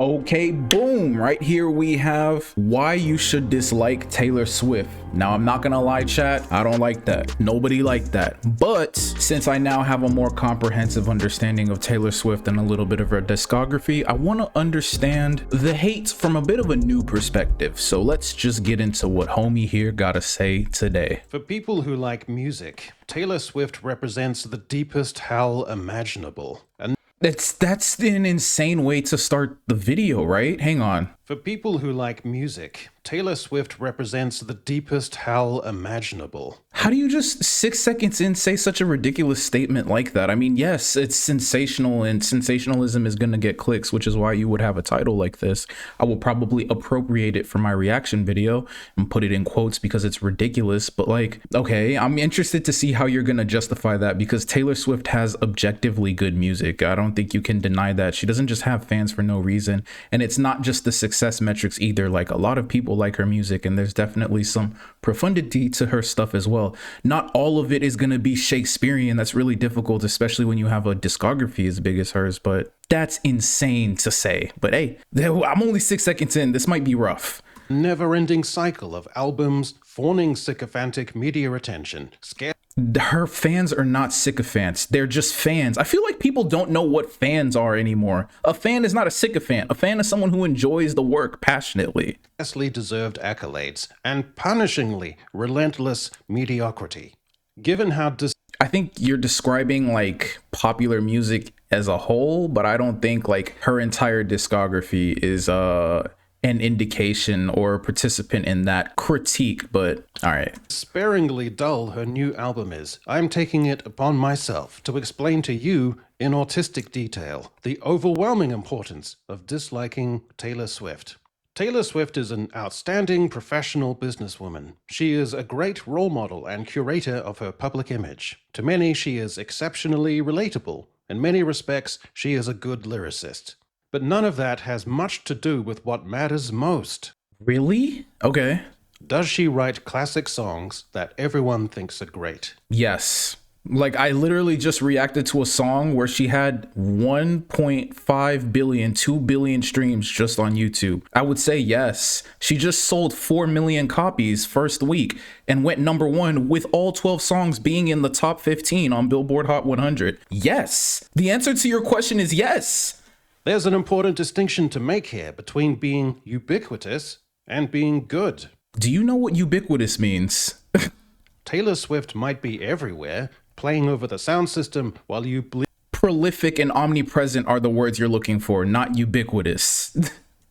Okay, boom, right here we have why you should dislike Taylor Swift. Now, I'm not gonna lie, chat, I don't like that. Nobody liked that. But since I now have a more comprehensive understanding of Taylor Swift and a little bit of her discography, I wanna understand the hate from a bit of a new perspective. So let's just get into what homie here gotta say today. For people who like music, Taylor Swift represents the deepest hell imaginable. And That's an insane way to start the video, right? Hang on. for people who like music, Taylor Swift represents the deepest hell imaginable. How do you just 6 seconds in say such a ridiculous statement like that? I mean, yes, it's sensational and sensationalism is going to get clicks, which is why you would have a title like this. I will probably appropriate it for my reaction video and put it in quotes because it's ridiculous. But like, okay, I'm interested to see how you're going to justify that because Taylor Swift has objectively good music. I don't think you can deny that. She doesn't just have fans for no reason. And it's not just the success metrics either. Like a lot of people like her music and there's definitely some profundity to her stuff as well. Not all of it is going to be Shakespearean. That's really difficult, especially when you have a discography as big as hers, but that's insane to say. But hey, I'm only 6 seconds in. This might be rough. Never-ending cycle of albums, fawning sycophantic media attention, Her fans are not sycophants. They're just fans. I feel like people don't know what fans are anymore. A fan is not a sycophant. A fan is someone who enjoys the work passionately. scarcely deserved accolades, and punishingly relentless mediocrity. Given how I think you're describing like popular music as a whole, but I don't think like her entire discography is an indication or a participant in that critique, but all right. sparingly dull her new album is, I'm taking it upon myself to explain to you in autistic detail the overwhelming importance of disliking Taylor Swift. Taylor Swift is an outstanding professional businesswoman. She is a great role model and curator of her public image. To many, she is exceptionally relatable. In many respects, she is a good lyricist. But none of that has much to do with what matters most. Really? Okay. Does she write classic songs that everyone thinks are great? Yes. Like I literally just reacted to a song where she had 1.5 billion, 2 billion streams just on YouTube. I would say yes. She just sold 4 million copies first week and went #1 with all 12 songs being in the top 15 on Billboard Hot 100. Yes. The answer to your question is yes. There's an important distinction to make here between being ubiquitous and being good. Do you know what ubiquitous means? Taylor Swift might be everywhere, playing over the sound system while you Prolific and omnipresent are the words you're looking for, not ubiquitous.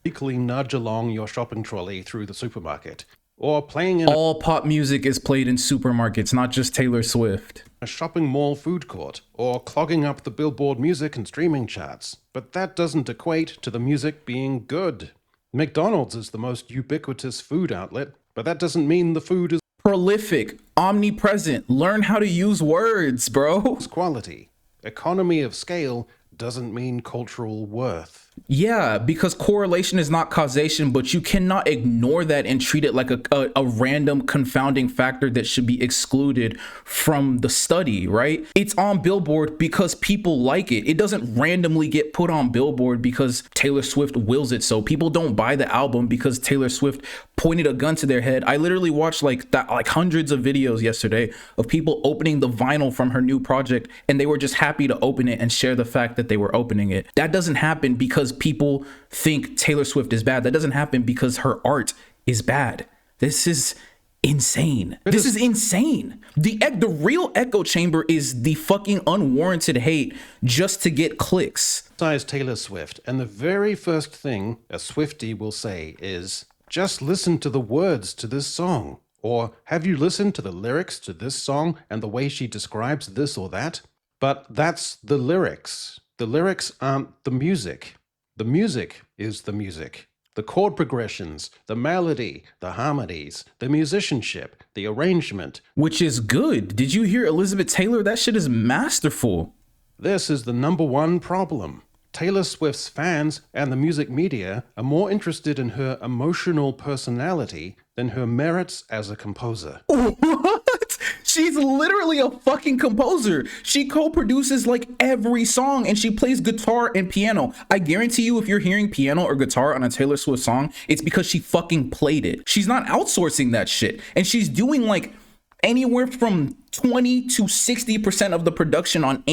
bleakly nudge along your shopping trolley through the supermarket, or playing in All pop music is played in supermarkets, not just Taylor Swift. a shopping mall food court, or clogging up the Billboard music and streaming charts. But that doesn't equate to the music being good. McDonald's is the most ubiquitous food outlet, but that doesn't mean the food is Prolific, omnipresent. Learn how to use words, bro. quality. Economy of scale doesn't mean cultural worth. Yeah, because correlation is not causation, but you cannot ignore that and treat it like a random confounding factor that should be excluded from the study, right? It's on Billboard because people like it. It doesn't randomly get put on Billboard because Taylor Swift wills it so. People don't buy the album because Taylor Swift pointed a gun to their head. I literally watched like hundreds of videos yesterday of people opening the vinyl from her new project and they were just happy to open it and share the fact that they were opening it. That doesn't happen because people think Taylor Swift is bad. That doesn't happen because her art is bad. This is insane. This is insane. The real echo chamber is the fucking unwarranted hate just to get clicks. Criticize Taylor Swift, and the very first thing a Swiftie will say is, just listen to the words to this song. Or, have you listened to the lyrics to this song and the way she describes this or that? But that's the lyrics. The lyrics aren't the music. The music is the music. The chord progressions, the melody, the harmonies, the musicianship, the arrangement. Which is good. Did you hear Elizabeth Taylor? That shit is masterful. This is the #1 problem. Taylor Swift's fans and the music media are more interested in her emotional personality than her merits as a composer. What? She's literally a fucking composer. She co-produces like every song and she plays guitar and piano. I guarantee you if you're hearing piano or guitar on a Taylor Swift song, it's because she fucking played it. She's not outsourcing that shit. And she's doing like anywhere from 20 to 60% of the production on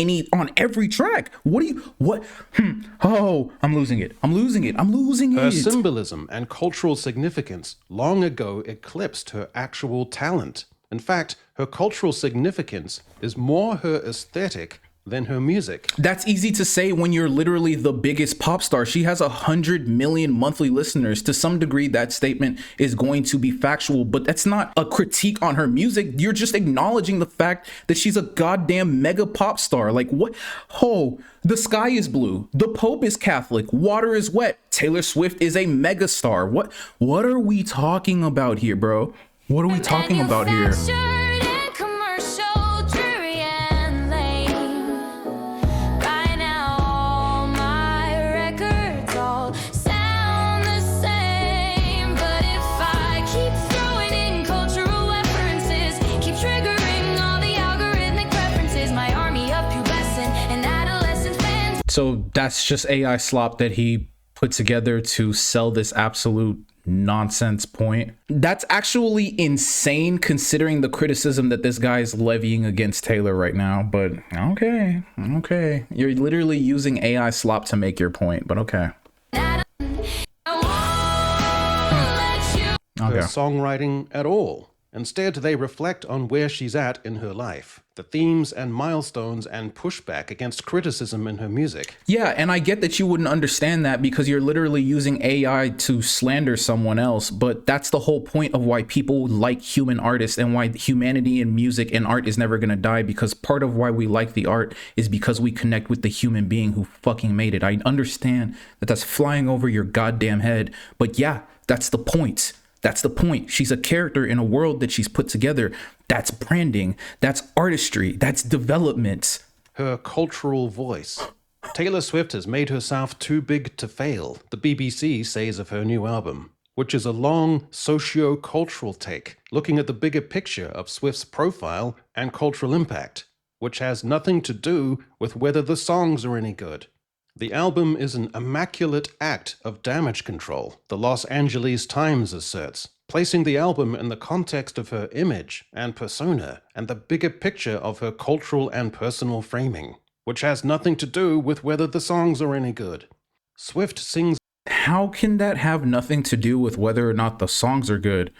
every track. Oh, I'm losing it. Her symbolism and cultural significance long ago eclipsed her actual talent. In fact, her cultural significance is more her aesthetic than her music. That's easy to say when you're literally the biggest pop star. She has 100 million monthly listeners. To some degree, that statement is going to be factual, but that's not a critique on her music. You're just acknowledging the fact that she's a goddamn mega pop star. Like what? Oh, the sky is blue. The Pope is Catholic. Water is wet. Taylor Swift is a mega star. What are we talking about here, bro? What are we talking about here? So that's just AI slop that he put together to sell this absolute nonsense point. That's actually insane considering the criticism that this guy is levying against Taylor right now. But okay. You're literally using AI slop to make your point, but okay. Her songwriting at all. Instead, they reflect on where she's at in her life, the themes and milestones and pushback against criticism in her music. Yeah, and I get that you wouldn't understand that because you're literally using AI to slander someone else, but that's the whole point of why people like human artists and why humanity in music and art is never going to die, because part of why we like the art is because we connect with the human being who fucking made it. I understand that that's flying over your goddamn head, but yeah, that's the point. That's the point. She's a character in a world that she's put together. That's branding. That's artistry. That's development. Her cultural voice. Taylor Swift has made herself too big to fail, the BBC says of her new album, which is a long socio-cultural take, looking at the bigger picture of Swift's profile and cultural impact, which has nothing to do with whether the songs are any good. The album is an immaculate act of damage control, the Los Angeles Times asserts, placing the album in the context of her image and persona and the bigger picture of her cultural and personal framing, which has nothing to do with whether the songs are any good. Swift sings. How can that have nothing to do with whether or not the songs are good?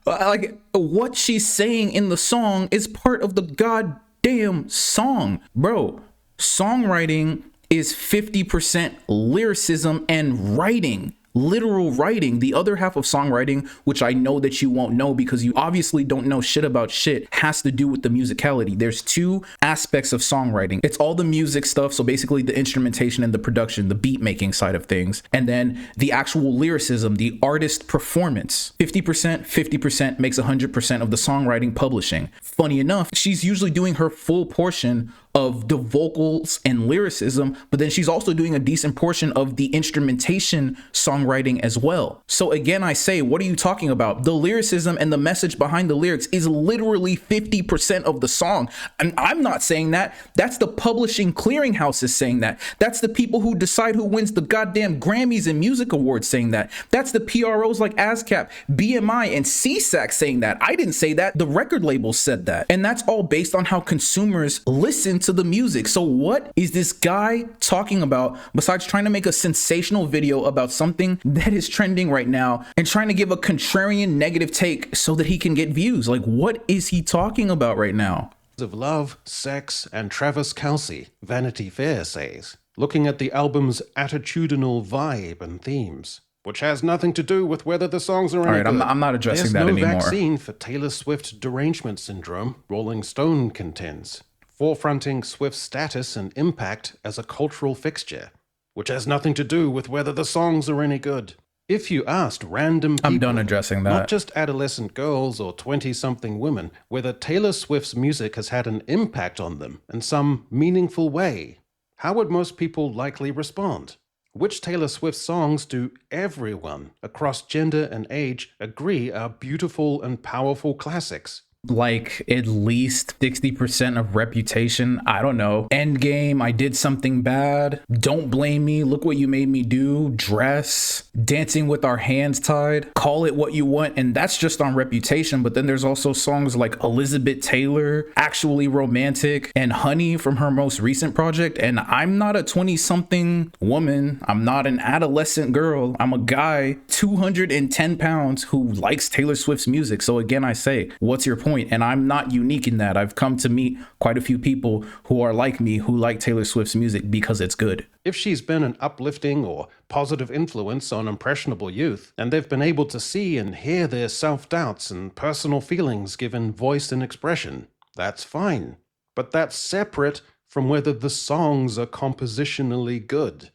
Like, what she's saying in the song is part of the goddamn song. Bro, songwriting is 50% lyricism and writing, literal writing. The other half of songwriting, which I know that you won't know because you obviously don't know shit about shit, has to do with the musicality. There's two aspects of songwriting. It's all the music stuff, so basically the instrumentation and the production, the beat making side of things, and then the actual lyricism, the artist performance. 50% makes 100% of the songwriting publishing. Funny enough, she's usually doing her full portion of the vocals and lyricism, but then she's also doing a decent portion of the instrumentation songwriting as well. So again, I say, what are you talking about? The lyricism and the message behind the lyrics is literally 50% of the song. And I'm not saying that. That's the publishing clearinghouse is saying that. That's the people who decide who wins the goddamn Grammys and music awards saying that. That's the PROs like ASCAP, BMI, and CSAC saying that. I didn't say that. The record labels said that. And that's all based on how consumers listen to the music. So what is this guy talking about besides trying to make a sensational video about something that is trending right now and trying to give a contrarian negative take so that he can get views? Like, what is he talking about right now? Of love, sex, and Travis Kelce, Vanity Fair says, looking at the album's attitudinal vibe and themes, which has nothing to do with whether the songs are any good. I'm not addressing that anymore. There's no vaccine for Taylor Swift derangement syndrome, Rolling Stone contends, forefronting Swift's status and impact as a cultural fixture, which has nothing to do with whether the songs are any good. If you asked random people, I'm done addressing that. Not just adolescent girls or 20-something women, whether Taylor Swift's music has had an impact on them in some meaningful way, how would most people likely respond? Which Taylor Swift songs do everyone across gender and age agree are beautiful and powerful classics? like at least 60% of Reputation. I don't know. Endgame, I Did Something Bad, Don't Blame Me, Look What You Made Me Do, Dress, Dancing with Our Hands Tied, Call It What You Want, and that's just on Reputation. But then there's also songs like Elizabeth Taylor, Actually Romantic, and Honey from her most recent project. And I'm not a 20-something woman, I'm not an adolescent girl, I'm a guy 210 pounds who likes Taylor Swift's music. So again, I say, what's your point? And I'm not unique in that. I've come to meet quite a few people who are like me, who like Taylor Swift's music because it's good. If she's been an uplifting or positive influence on impressionable youth, and they've been able to see and hear their self-doubts and personal feelings given voice and expression, that's fine. But that's separate from whether the songs are compositionally good.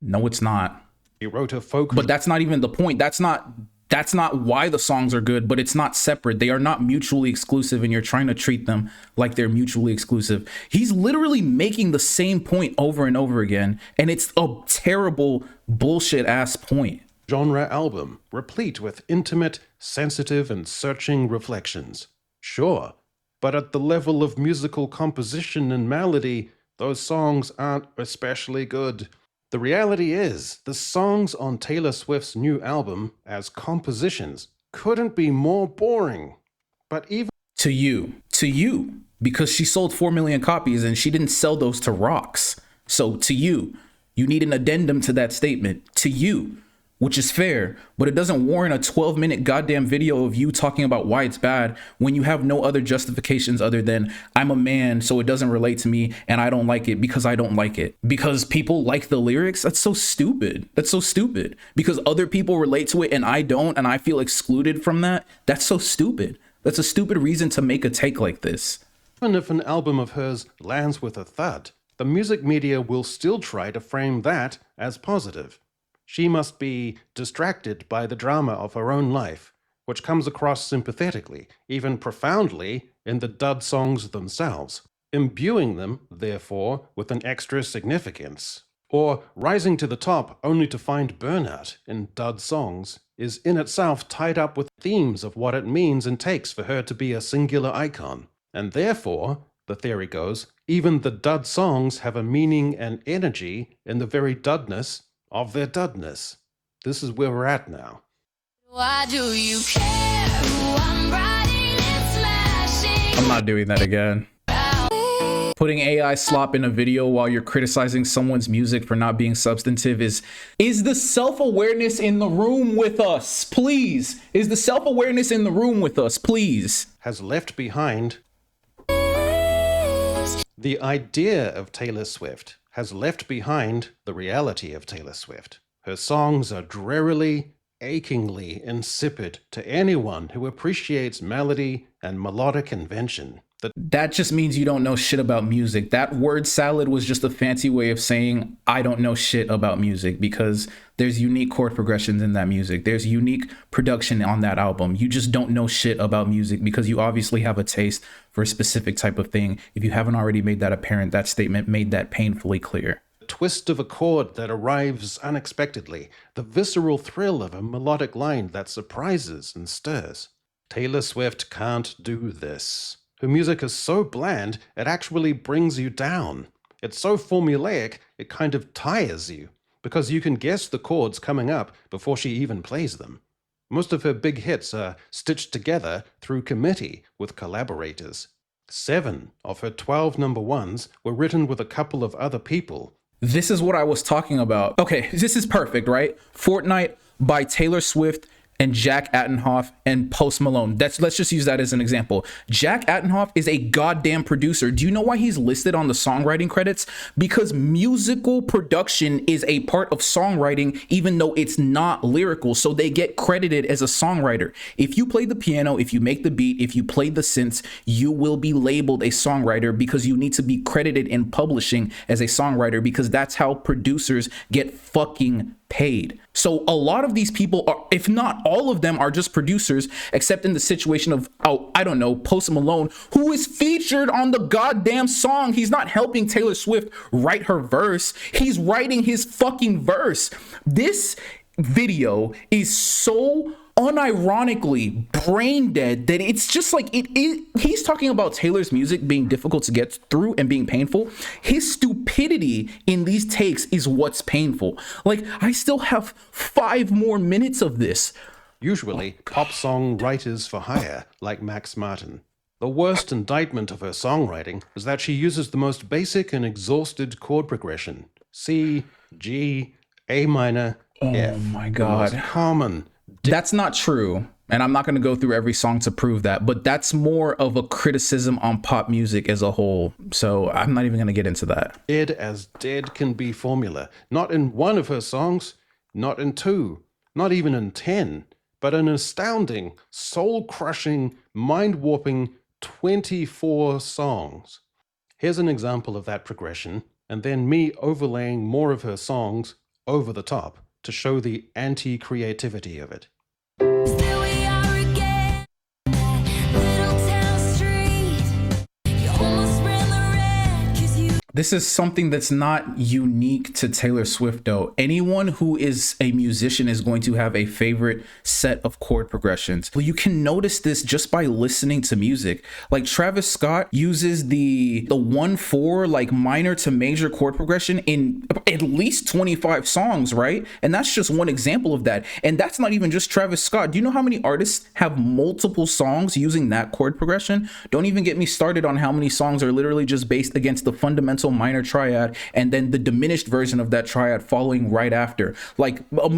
No, it's not. She wrote a folk... But that's not even the point. That's not why the songs are good, but it's not separate. They are not mutually exclusive, and you're trying to treat them like they're mutually exclusive. He's literally making the same point over and over again, and it's a terrible bullshit ass point. Genre album, replete with intimate, sensitive, and searching reflections. Sure, but at the level of musical composition and melody, those songs aren't especially good. The reality is, the songs on Taylor Swift's new album, as compositions, couldn't be more boring. But even to you, because she sold 4 million copies and she didn't sell those to rocks. So to you need an addendum to that statement. To you, which is fair, but it doesn't warrant a 12-minute goddamn video of you talking about why it's bad when you have no other justifications other than I'm a man, so it doesn't relate to me and I don't like it because I don't like it. Because people like the lyrics? That's so stupid. That's so stupid. Because other people relate to it and I don't, and I feel excluded from that? That's so stupid. That's a stupid reason to make a take like this. Even if an album of hers lands with a thud, the music media will still try to frame that as positive. She must be distracted by the drama of her own life, which comes across sympathetically, even profoundly, in the dud songs themselves, imbuing them, therefore, with an extra significance. Or rising to the top only to find burnout in dud songs is in itself tied up with themes of what it means and takes for her to be a singular icon. And therefore, the theory goes, even the dud songs have a meaning and energy in the very dudness of their dudness. This is where we're at now. Why do you care who I'm riding and smashing? I'm not doing that again. Putting AI slop in a video while you're criticizing someone's music for not being substantive is the self-awareness in the room with us, please? Is the self-awareness in the room with us, please? Has left behind the idea of Taylor Swift, has left behind the reality of Taylor Swift. Her songs are drearily, achingly insipid to anyone who appreciates melody and melodic invention. That just means you don't know shit about music. That word salad was just a fancy way of saying I don't know shit about music, because there's unique chord progressions in that music. There's unique production on that album. You just don't know shit about music because you obviously have a taste for a specific type of thing. If you haven't already made that apparent, that statement made that painfully clear. The twist of a chord that arrives unexpectedly. The visceral thrill of a melodic line that surprises and stirs. Taylor Swift can't do this. Her music is so bland, it actually brings you down. It's so formulaic, it kind of tires you, because you can guess the chords coming up before she even plays them. Most of her big hits are stitched together through committee with collaborators. 7 of her 12 number ones were written with a couple of other people. This is what I was talking about. Okay, this is perfect, right? Fortnite by Taylor Swift and Jack Antonoff and Post Malone. Let's just use that as an example. Jack Antonoff is a goddamn producer. Do you know why he's listed on the songwriting credits? Because musical production is a part of songwriting, even though it's not lyrical. So they get credited as a songwriter. If you play the piano, if you make the beat, if you play the synths, you will be labeled a songwriter because you need to be credited in publishing as a songwriter, because that's how producers get fucking paid. So a lot of these people are, if not all of them, are just producers, except in the situation of, I don't know, Post Malone, who is featured on the goddamn song. He's not helping Taylor Swift write her verse. He's writing his fucking verse. This video is so unironically brain dead that it's just like he's talking about Taylor's music being difficult to get through and being painful. His stupidity in these takes is what's painful. Like, I still have 5 more minutes of this. Usually, pop song writers for hire, like Max Martin. The worst indictment of her songwriting is that she uses the most basic and exhausted chord progression. C, G, A minor, F. Oh my The God. most common. That's not true. And I'm not going to go through every song to prove that, but that's more of a criticism on pop music as a whole. So I'm not even going to get into that. Dead as dead can be formula. Not in one of her songs, not in 2, not even in 10, but an astounding, soul-crushing, mind-warping 24 songs. Here's an example of that progression, and then me overlaying more of her songs over the top to show the anti-creativity of it. Still we are again, little town street. You almost ran the red 'cause you This is something that's not unique to Taylor Swift, though. Anyone who is a musician is going to have a favorite set of chord progressions. Well, you can notice this just by listening to music. Like, Travis Scott uses the 1/4 like minor to major chord progression in at least 25 songs, right? And that's just one example of that. And that's not even just Travis Scott. Do you know how many artists have multiple songs using that chord progression? Don't even get me started on how many songs are literally just based against the fundamental minor triad and then the diminished version of that triad following right after, like a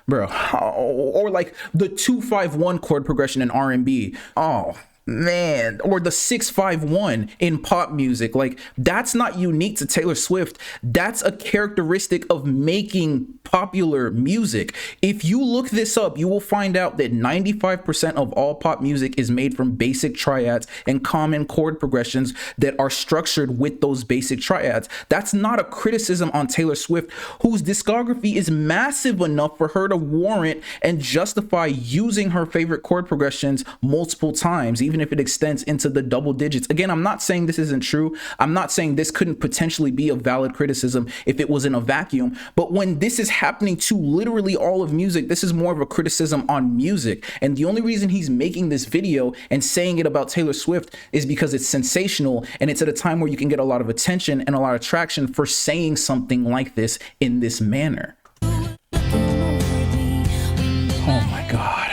bro, or like the 2-5-1 chord progression in R&B. Oh man, or the 6-5-1 in pop music. Like, that's not unique to Taylor Swift. That's a characteristic of making popular music. If you look this up, you will find out that 95% of all pop music is made from basic triads and common chord progressions that are structured with those basic triads. That's not a criticism on Taylor Swift, whose discography is massive enough for her to warrant and justify using her favorite chord progressions multiple times, even if it extends into the double digits. Again, I'm not saying this isn't true. I'm not saying this couldn't potentially be a valid criticism if it was in a vacuum. But when this is happening to literally all of music, this is more of a criticism on music. And the only reason he's making this video and saying it about Taylor Swift is because it's sensational, and it's at a time where you can get a lot of attention and a lot of traction for saying something like this in this manner. Oh my God.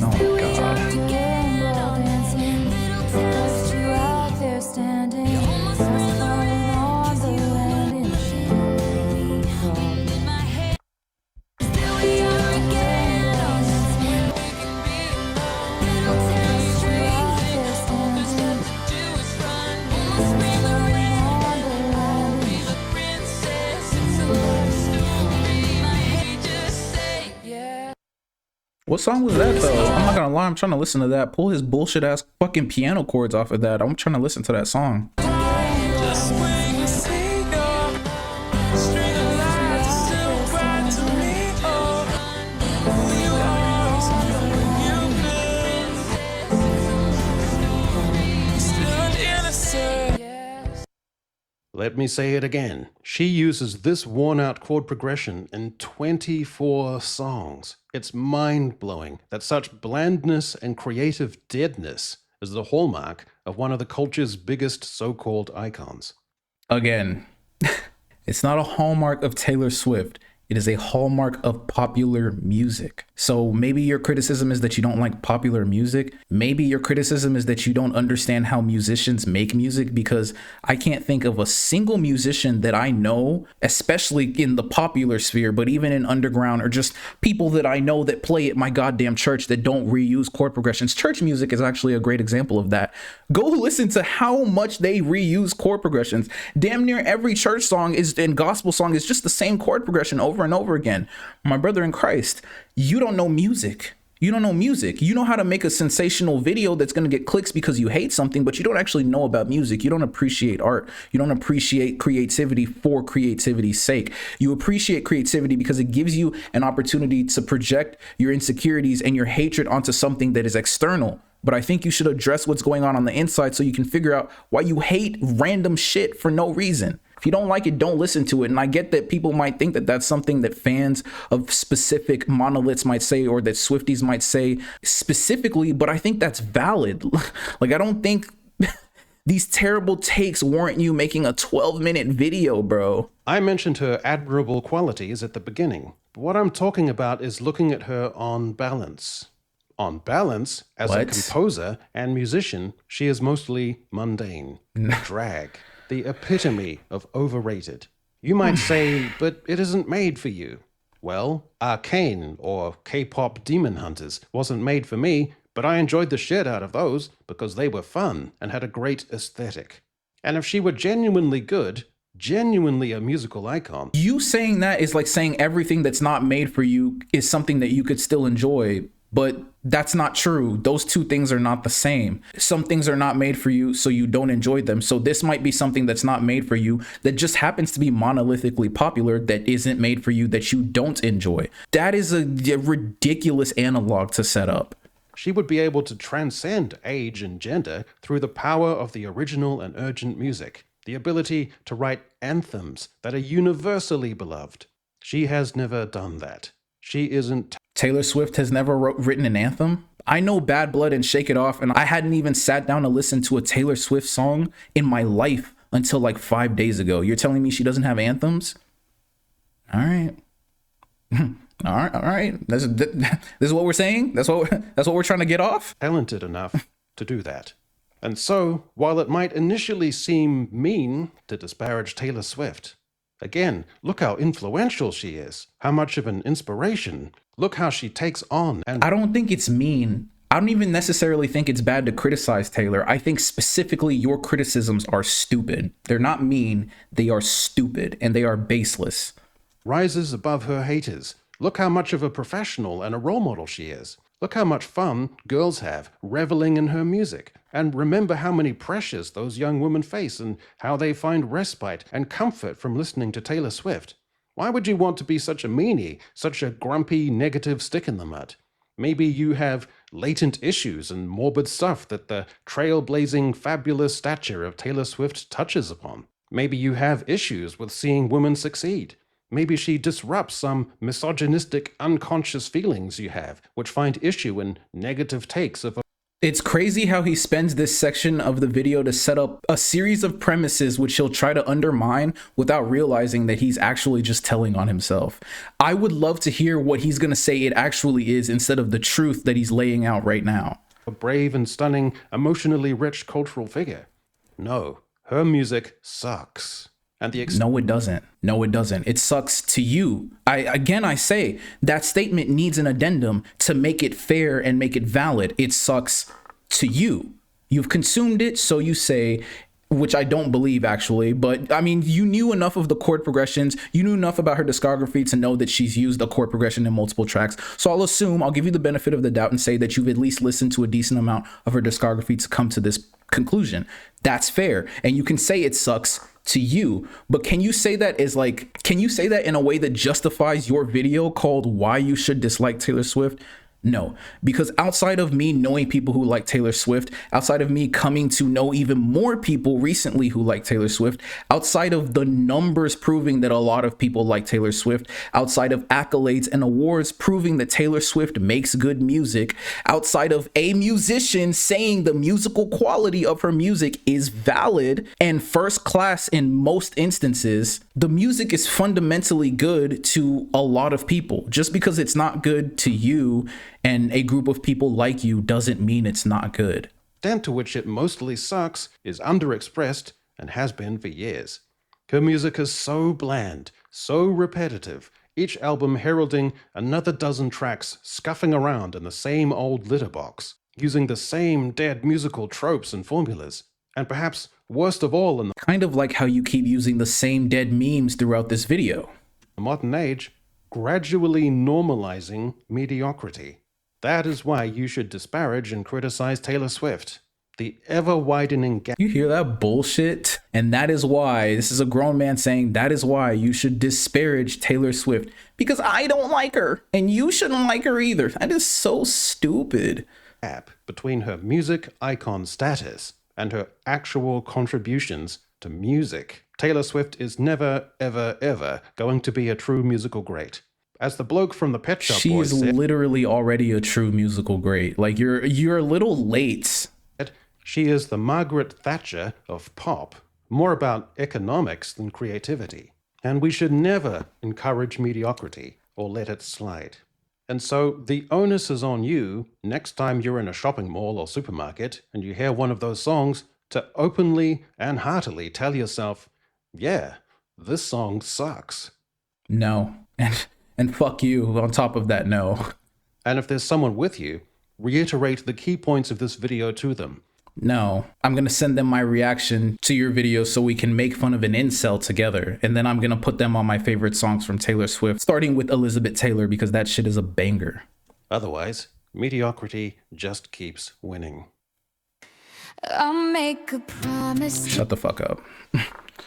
Oh my God. What song was that though? I'm not gonna lie, I'm trying to listen to that. Pull his bullshit ass fucking piano chords off of that. I'm trying to listen to that song. Let me say it again. She uses this worn-out chord progression in 24 songs. It's mind-blowing that such blandness and creative deadness is the hallmark of one of the culture's biggest so-called icons. Again, it's not a hallmark of Taylor Swift. It is a hallmark of popular music. So maybe your criticism is that you don't like popular music. Maybe your criticism is that you don't understand how musicians make music, because I can't think of a single musician that I know, especially in the popular sphere, but even in underground, or just people that I know that play at my goddamn church, that don't reuse chord progressions. Church music is actually a great example of that. Go listen to how much they reuse chord progressions. Damn near every church song and gospel song is just the same chord progression over and over again. My brother in Christ, you don't know music. You don't know music. You know how to make a sensational video that's going to get clicks because you hate something, but you don't actually know about music. You don't appreciate art. You don't appreciate creativity for creativity's sake. You appreciate creativity because it gives you an opportunity to project your insecurities and your hatred onto something that is external. But I think you should address what's going on the inside so you can figure out why you hate random shit for no reason. If If you don't like it, don't listen to it. And I get that people might think that that's something that fans of specific monoliths might say, or that Swifties might say specifically, but I think that's valid. Like, I don't think these terrible takes warrant you making a 12-minute video, bro. I mentioned her admirable qualities at the beginning, but what I'm talking about is looking at her on balance. On balance, as a What? composer and musician, she is mostly mundane, drag, the epitome of overrated. You might say, but it isn't made for you. Well, Arcane or K-pop Demon Hunters wasn't made for me, but I enjoyed the shit out of those because they were fun and had a great aesthetic. And if she were genuinely good, genuinely a musical icon, You saying that is like saying everything that's not made for you is something that you could still enjoy, but that's not true. Those two things are not the same. Some things are not made for you, so you don't enjoy them. So this might be something that's not made for you that just happens to be monolithically popular, that isn't made for you, that you don't enjoy. That is a ridiculous analog to set up. she would be able to transcend age and gender through the power of the original and urgent music, the ability to write anthems that are universally beloved. She has never done that. She isn't Taylor Swift has never written an anthem. I know Bad Blood and Shake It Off, and I hadn't even sat down to listen to a Taylor Swift song in my life until like 5 days ago. You're telling me she doesn't have anthems? All right. All right. This is what we're saying? That's what we're trying to get off? talented enough to do that. And so, while it might initially seem mean to disparage Taylor Swift, again, look how influential she is, how much of an inspiration. Look how she takes on and I don't think it's mean. I don't even necessarily think it's bad to criticize Taylor. I think specifically your criticisms are stupid. They're not mean, they are stupid, and they are baseless. rises above her haters. Look how much of a professional and a role model she is. Look how much fun girls have reveling in her music. And remember how many pressures those young women face and how they find respite and comfort from listening to Taylor Swift. Why would you want to be such a meanie, such a grumpy, negative stick in the mud? Maybe you have latent issues and morbid stuff that the trailblazing, fabulous stature of Taylor Swift touches upon. Maybe you have issues with seeing women succeed. Maybe she disrupts some misogynistic, unconscious feelings you have, which find issue in negative takes of It's crazy how he spends this section of the video to set up a series of premises which he'll try to undermine without realizing that he's actually just telling on himself. I would love to hear what he's going to say it actually is instead of the truth that he's laying out right now. a brave and stunning, emotionally rich cultural figure. No, her music sucks. And the No, it doesn't. No, it doesn't. It sucks to you. I say that statement needs an addendum to make it fair and make it valid. It sucks to you. You've consumed it, so you say, which I don't believe actually, but I mean, you knew enough of the chord progressions. You knew enough about her discography to know that she's used a chord progression in multiple tracks. So I'll give you the benefit of the doubt and say that you've at least listened to a decent amount of her discography to come to this conclusion. That's fair. And you can say it sucks to you, but can you say that in a way that justifies your video called Why You Should Dislike Taylor Swift? No, because outside of me knowing people who like Taylor Swift, outside of me coming to know even more people recently who like Taylor Swift, outside of the numbers proving that a lot of people like Taylor Swift, outside of accolades and awards proving that Taylor Swift makes good music, outside of a musician saying the musical quality of her music is valid and first class in most instances, the music is fundamentally good to a lot of people. Just because it's not good to you and a group of people like you doesn't mean it's not good. The extent to which it mostly sucks is underexpressed and has been for years. Her music is so bland, so repetitive, each album heralding another dozen tracks scuffing around in the same old litter box, using the same dead musical tropes and formulas. And perhaps worst of all in Kind of like how you keep using the same dead memes throughout this video. the modern age, gradually normalizing mediocrity. That is why you should disparage and criticize Taylor Swift. The ever-widening gap You hear that bullshit? And that is why, this is a grown man saying, that is why you should disparage Taylor Swift. Because I don't like her, and you shouldn't like her either. That is so stupid. between her music icon status and her actual contributions to music. Taylor Swift is never, ever, ever going to be a true musical great. As the bloke from the Pet Shop She Boys is said, literally already a true musical great. Like you're a little late. she is the Margaret Thatcher of pop, more about economics than creativity. And we should never encourage mediocrity or let it slide. And so the onus is on you next time you're in a shopping mall or supermarket and you hear one of those songs to openly and heartily tell yourself, yeah, this song sucks. No. And fuck you on top of that, no. And if there's someone with you, reiterate the key points of this video to them. No. I'm going to send them my reaction to your video so we can make fun of an incel together. And then I'm going to put them on my favorite songs from Taylor Swift, starting with Elizabeth Taylor, because that shit is a banger. Otherwise, mediocrity just keeps winning. I'll make a promise. Shut the fuck up.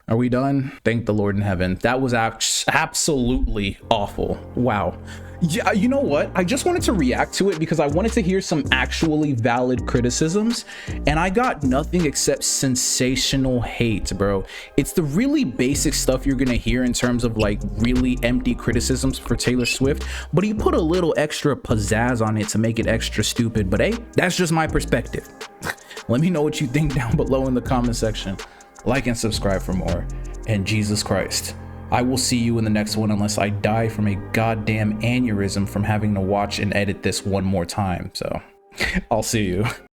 Are we done? Thank the Lord in heaven. That was absolutely awful. Wow. Yeah, you know what? I just wanted to react to it because I wanted to hear some actually valid criticisms, and I got nothing except sensational hate, bro. It's the really basic stuff you're gonna hear in terms of like really empty criticisms for Taylor Swift, but he put a little extra pizzazz on it to make it extra stupid. But hey, that's just my perspective. Let me know what you think down below in the comment section. Like and subscribe for more. And Jesus Christ, I will see you in the next one unless I die from a goddamn aneurysm from having to watch and edit this one more time. So I'll see you.